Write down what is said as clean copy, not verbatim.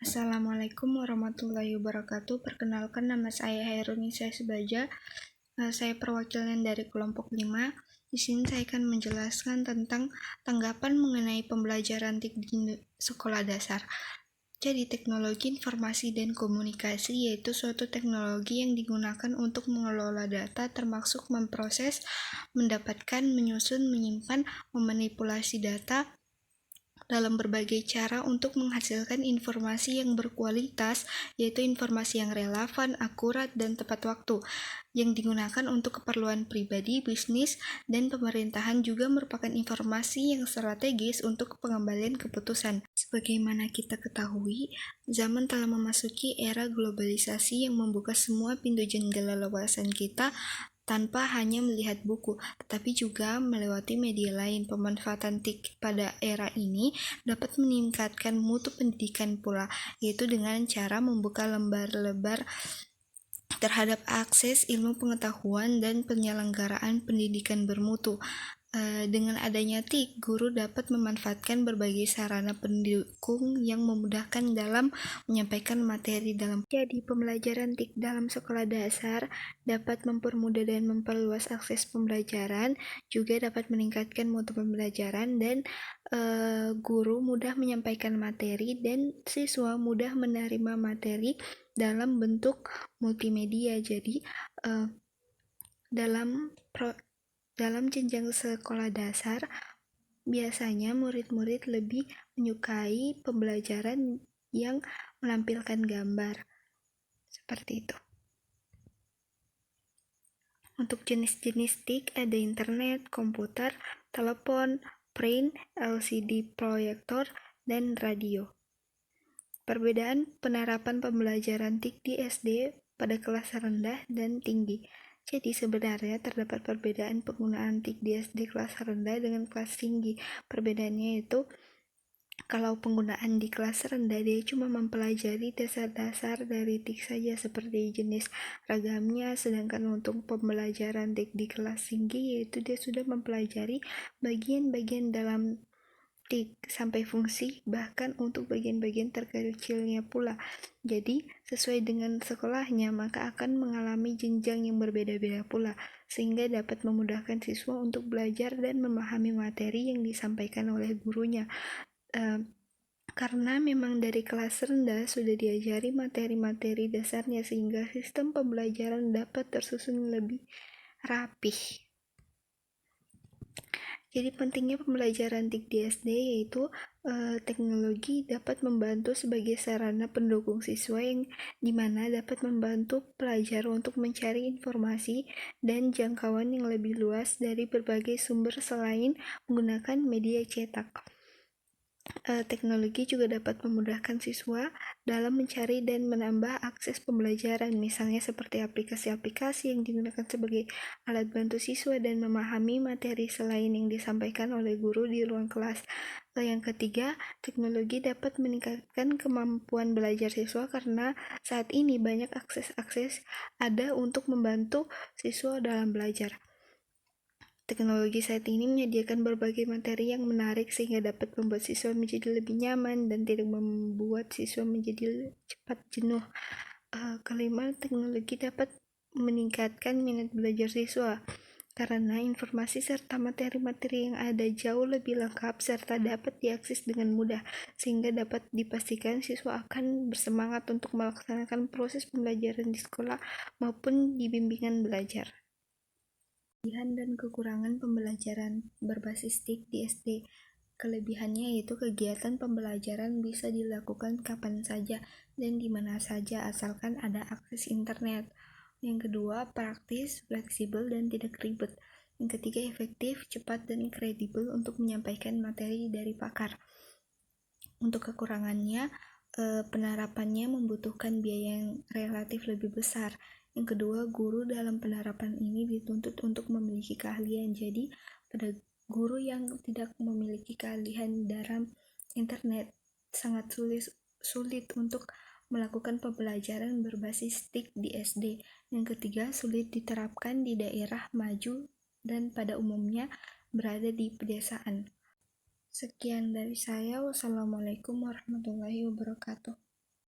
Assalamualaikum warahmatullahi wabarakatuh. Perkenalkan, nama saya Hairunisa Subaja. Saya perwakilan dari kelompok 5. Di sini saya akan menjelaskan tentang tanggapan mengenai pembelajaran TIK di sekolah dasar. Jadi, teknologi informasi dan komunikasi yaitu suatu teknologi yang digunakan untuk mengelola data, termasuk memproses, mendapatkan, menyusun, menyimpan, memanipulasi data dalam berbagai cara untuk menghasilkan informasi yang berkualitas, yaitu informasi yang relevan, akurat, dan tepat waktu, yang digunakan untuk keperluan pribadi, bisnis, dan pemerintahan juga merupakan informasi yang strategis untuk pengembalian keputusan. Sebagaimana kita ketahui, zaman telah memasuki era globalisasi yang membuka semua pintu jendela wawasan kita tanpa hanya melihat buku, tetapi juga melewati media lain. Pemanfaatan TIK pada era ini dapat meningkatkan mutu pendidikan pula, yaitu dengan cara membuka lembar-lebar terhadap akses ilmu pengetahuan dan penyelenggaraan pendidikan bermutu. Dengan adanya TIK, guru dapat memanfaatkan berbagai sarana pendukung yang memudahkan dalam menyampaikan materi dalam. Jadi, pembelajaran TIK dalam sekolah dasar dapat mempermudah dan memperluas akses pembelajaran, juga dapat meningkatkan mutu pembelajaran, dan guru mudah menyampaikan materi dan siswa mudah menerima materi dalam bentuk multimedia. Jadi, dalam jenjang sekolah dasar, biasanya murid-murid lebih menyukai pembelajaran yang menampilkan gambar. Seperti itu. Untuk jenis-jenis TIK ada internet, komputer, telepon, print, LCD proyektor, dan radio. Perbedaan penerapan pembelajaran TIK di SD pada kelas rendah dan tinggi. Jadi sebenarnya terdapat perbedaan penggunaan TIK di SD kelas rendah dengan kelas tinggi. Perbedaannya itu, kalau penggunaan di kelas rendah dia cuma mempelajari dasar-dasar dari TIK saja seperti jenis ragamnya, sedangkan untuk pembelajaran TIK di kelas tinggi yaitu dia sudah mempelajari bagian-bagian dalam TIK sampai fungsi, bahkan untuk bagian-bagian terkecilnya pula. Jadi, sesuai dengan sekolahnya, maka akan mengalami jenjang yang berbeda-beda pula, sehingga dapat memudahkan siswa untuk belajar dan memahami materi yang disampaikan oleh gurunya. Karena memang dari kelas rendah sudah diajari materi-materi dasarnya, sehingga sistem pembelajaran dapat tersusun lebih rapih. Jadi pentingnya pembelajaran TIK di SD yaitu teknologi dapat membantu sebagai sarana pendukung siswa yang dimana dapat membantu pelajar untuk mencari informasi dan jangkauan yang lebih luas dari berbagai sumber selain menggunakan media cetak. Teknologi juga dapat memudahkan siswa dalam mencari dan menambah akses pembelajaran, misalnya seperti aplikasi-aplikasi yang digunakan sebagai alat bantu siswa dan memahami materi selain yang disampaikan oleh guru di ruang kelas. Yang ketiga, teknologi dapat meningkatkan kemampuan belajar siswa karena saat ini banyak akses-akses ada untuk membantu siswa dalam belajar. Teknologi saat ini menyediakan berbagai materi yang menarik sehingga dapat membuat siswa menjadi lebih nyaman dan tidak membuat siswa menjadi cepat jenuh. Kelima, teknologi dapat meningkatkan minat belajar siswa karena informasi serta materi-materi yang ada jauh lebih lengkap serta dapat diakses dengan mudah, sehingga dapat dipastikan siswa akan bersemangat untuk melaksanakan proses pembelajaran di sekolah maupun di bimbingan belajar. Kelebihan dan kekurangan pembelajaran berbasis TIK di SD. Kelebihannya yaitu kegiatan pembelajaran bisa dilakukan kapan saja dan di mana saja asalkan ada akses internet. Yang kedua, praktis, fleksibel, dan tidak ribet. Yang ketiga, efektif, cepat, dan kredibel untuk menyampaikan materi dari pakar. Untuk kekurangannya, penerapannya membutuhkan biaya yang relatif lebih besar. Yang kedua, guru dalam penerapan ini dituntut untuk memiliki keahlian. Jadi, pada guru yang tidak memiliki keahlian dalam internet sangat sulit untuk melakukan pembelajaran berbasis TIK di SD. Yang ketiga, sulit diterapkan di daerah maju dan pada umumnya berada di pedesaan. Sekian dari saya. Wassalamualaikum warahmatullahi wabarakatuh.